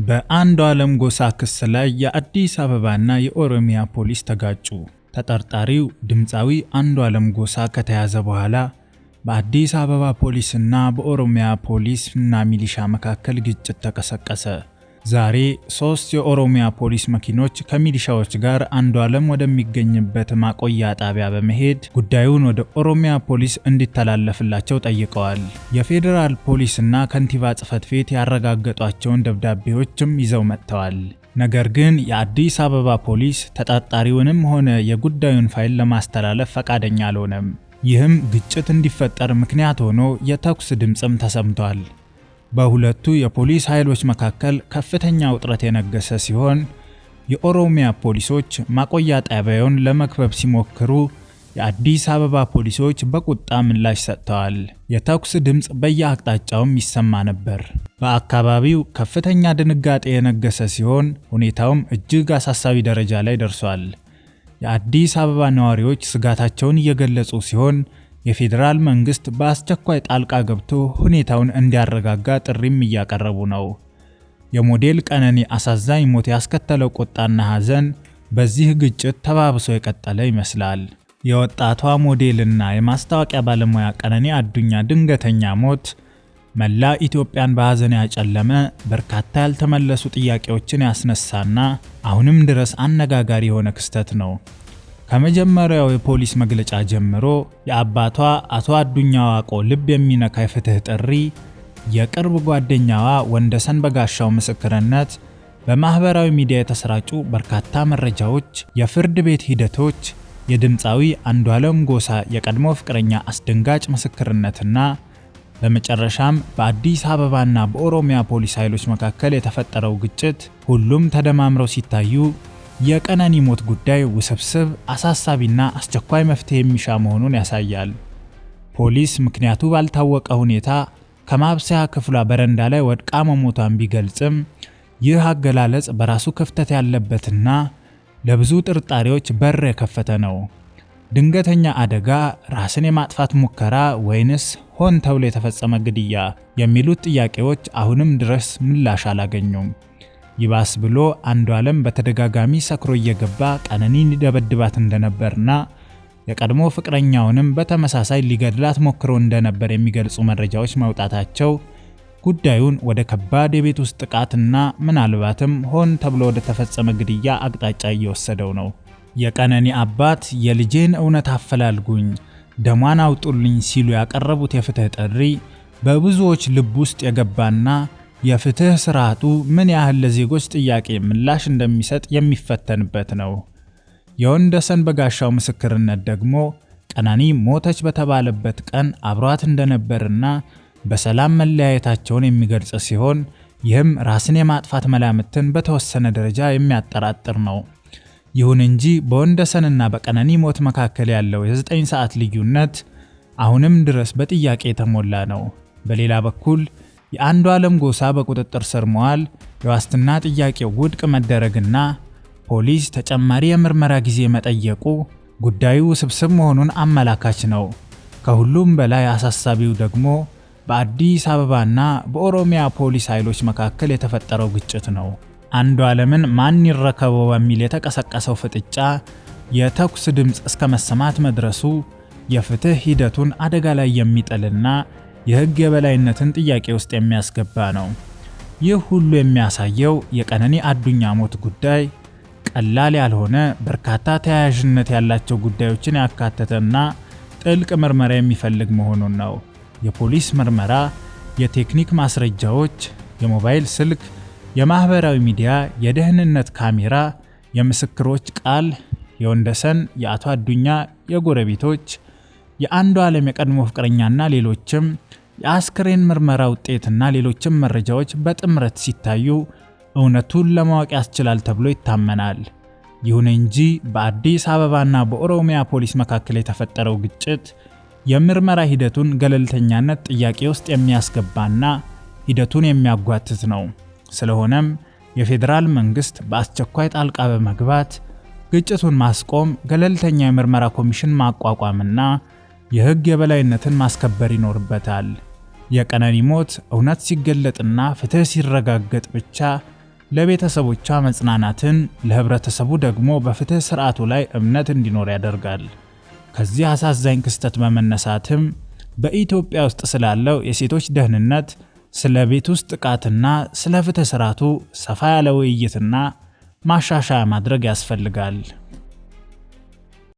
በአንዱዓለም ጎሳ ክስ ላይ የአዲስ አበባና የኦሮሚያ ፖሊስ ተጋጩ። ተጠርጣሪው ድምፃዊ አንዱዓለም ጎሳ ከተያዘ በኋላ በአዲስ አበባ ፖሊስና በኦሮሚያ ፖሊስና ሚሊሻ መካከል ግጭት ተቀሰቀሰ። ዛሬ 3 የኦሮሚያ ፖሊስ መኪኖች ከሚሊሻዎች ጋር አንዱዓለም ወደሚገኝበት ማቆያ ጣቢያ በመሄድ ጉዳዩን ወደ ኦሮሚያ ፖሊስ እንዲተላለፍላቸው ጠይቀዋል። የፌዴራል ፖሊስና ከንቲባ ጽሕፈት ቤት ያረጋገጧቸውን ደብዳቤዎችም ይዘው መጥተዋል። ነገር ግን የአዲስ አበባ ፖሊስ ተጠርጣሪውንም ሆነ የጉዳዩን ፋይል ለማስተላለፍ ፈቃደኛ አልሆነም። ይህም ግጭት እንዲፈጠር ምክንያት ሆኖ የተኩስ ድምጽም ተሰምቷል። በሁለቱ የፖሊስ ኃይሎች መካከል ከፍተኛ ውጥረት የነገሰ ሲሆን የኦሮሚያ ፖሊሶች ማቆያ ጣቢያውን ለመክበብ ሲሞክሩ የአዲስ አበባ ፖሊሶች በቁጣ ምላሽ ሰጥተዋል። የተኩስ ድምጽ በየአቅጣጫውም ይሰማ ነበር። በአካባቢው ከፍተኛ ድንጋጤ የነገሰ ሲሆን ሁኔታውም እጅግ አሳሳቢ ደረጃ ላይ ደርሷል። የአዲስ አበባ ነዋሪዎች ስጋታቸውን እየገለጹ ሲሆን የፌዴራል መንግስት በአስቸኳይ ጣልቃ ገብቶ ሁኔታውን እንዲያረጋጋ ጥሪም እያቀረቡ ነው። የሞዴል ቀነኒ አሳዛኝ ሞት ያስከተለው ቁጣና ሐዘን በዚህ ግጭት ተባብሶ የቀጠለ ይመስላል። የወጣቷ ሞዴልና የማስታወቂያ ባለሙያ ቀነኒ አዱኛ ድንገተኛ ሞት መላ ኢትዮጵያን በሐዘን ያጨለመ፣ በርካታ ያልተመለሱ ጥያቄዎችን ያስነሳና አሁንም ድረስ አነጋጋሪ የሆነ ክስተት ነው። ከመጀመሪያው የፖሊስ መግለጫ ጀምሮ የአባቷ አቶ አዱኛ ዋቆ ልብ የሚነካ የፍትህ ጥሪ፣ የቅርብ ጓደኛዋ ወንደሰን በጋሻው ምስክርነት፣ በማህበራዊ ሚዲያ የተሰራጩ በርካታ መረጃዎች፣ የፍርድ ቤት ሂደቶች፣ የድምፃዊ አንዱዓለም ጎሳ የቀድሞ ፍቅረኛ አስደንጋጭ ምስክርነትና በመጨረሻም በአዲስ አበባና በኦሮሚያ ፖሊስ ኃይሎች መካከል የተፈጠረው ግጭት ሁሉም ተደማምረው ሲታዩ የቀነኒ ሞት ጉዳይ ውስብስብ፣ አሳሳቢና አስቸኳይ መፍትሄ የሚሻ መሆኑን ያሳያል። ፖሊስ ምክንያቱ ባልታወቀ ሁኔታ ከማብሰያ ክፍሏ በረንዳ ላይ ወድቃ መሞቷን ቢገልጽም ይህ አገላለጽ በራሱ ክፍተት ያለበትና ለብዙ ጥርጣሬዎች በር የከፈተ ነው። ድንገተኛ አደጋ፣ ራስን የማጥፋት ሙከራ ወይንስ ሆን ተብሎ የተፈጸመ ግድያ የሚሉት ጥያቄዎች አሁንም ድረስ ምላሽ አላገኙም። ይባስ ብሎ አንዱዓለም በተደጋጋሚ ሰክሮ እየገባ ቀነኒን ሊደበድባት እንደነበርና የቀድሞ ፍቅረኛውንም በተመሳሳይ ሊገድላት ሞክሮ እንደነበር የሚገልጹ መረጃዎች መውጣታቸው ጉዳዩን ወደ ከባድ የቤት ውስጥ ጥቃትና ምናልባትም ሆን ተብሎ ወደ ተፈጸመ ግድያ አቅጣጫ እየወሰደው ነው። የቀነኒ አባት የልጄን እውነት አፈላልጉኝ፣ ደሟን አውጡልኝ ሲሉ ያቀረቡት የፍትህ ጥሪ በብዙዎች ልብ ውስጥ የገባና የፍትህ ስርዓቱ ምን ያህል ለዜጎች ጥያቄ ምላሽ እንደሚሰጥ የሚፈተንበት ነው። የወንደሰን በጋሻው ምስክርነት ደግሞ ቀነኒ ሞተች በተባለበት ቀን አብሯት እንደነበርና በሰላም መለያየታቸውን የሚገልጽ ሲሆን ይህም ራስን የማጥፋት መላምትን በተወሰነ ደረጃ የሚያጠራጥር ነው። ይሁን እንጂ በወንደሰንና በቀነኒ ሞት መካከል ያለው የ9 ሰዓት ልዩነት አሁንም ድረስ በጥያቄ የተሞላ ነው። በሌላ በኩል የአንዱዓለም ጎሳ በቁጥጥር ስር መዋል፣ የዋስትና ጥያቄው ውድቅ መደረግና ፖሊስ ተጨማሪ የምርመራ ጊዜ መጠየቁ ጉዳዩ ውስብስብ መሆኑን አመላካች ነው። ከሁሉም በላይ አሳሳቢው ደግሞ በአዲስ አበባና በኦሮሚያ ፖሊስ ኃይሎች መካከል የተፈጠረው ግጭት ነው። አንዱዓለምን ማን ይረከበው በሚል የተቀሰቀሰው ፍጥጫ የተኩስ ድምጽ እስከ መሰማት መድረሱ የፍትህ ሂደቱን አደጋ ላይ የሚጥልና የህግ የበላይነትን ጥያቄ ውስጥ የሚያስገባ ነው። ይህ ሁሉ የሚያሳየው የቀነኒ አዱኛ ሞት ጉዳይ ቀላል ያልሆነ፣ በርካታ ተያያዥነት ያላቸው ጉዳዮችን ያካተተና ጥልቅ ምርመራ የሚፈልግ መሆኑን ነው። የፖሊስ ምርመራ፣ የቴክኒክ ማስረጃዎች፣ የሞባይል ስልክ፣ የማህበራዊ ሚዲያ፣ የደህንነት ካሜራ፣ የምስክሮች ቃል፣ የወንደሰን፣ የአቶ አዱኛ የጎረቤቶች፣ የአንዱዓለም የቀድሞ ፍቅረኛና ሌሎችም የአስክሬን ምርመራ ውጤትና ሌሎችም መረጃዎች በጥምረት ሲታዩ እውነቱን ለማወቅ ያስችላል ተብሎ ይታመናል። ይሁን እንጂ በአዲስ አበባና በኦሮሚያ ፖሊስ መካከል የተፈጠረው ግጭት የምርመራ ሂደቱን ገለልተኛነት ጥያቄ ውስጥ የሚያስገባና ሂደቱን የሚያጓትት ነው። ስለሆነም የፌዴራል መንግስት በአስቸኳይ ጣልቃ በመግባት ግጭቱን ማስቆም፣ ገለልተኛ የምርመራ ኮሚሽን ማቋቋምና የህግ የበላይነትን ማስከበር ይኖርበታል። የቀነኒ ሞት እውነት ሲገለጥና ፍትህ ሲረጋገጥ ብቻ ለቤተሰቦቿ መጽናናትን፣ ለህብረተሰቡ ደግሞ በፍትህ ስርዓቱ ላይ እምነት እንዲኖር ያደርጋል። ከዚህ አሳዛኝ ክስተት በመነሳትም በኢትዮጵያ ውስጥ ስላለው የሴቶች ደህንነት፣ ስለ ቤት ውስጥ ጥቃትና ስለ ፍትህ ስርዓቱ ሰፋ ያለ ውይይትና ማሻሻያ ማድረግ ያስፈልጋል።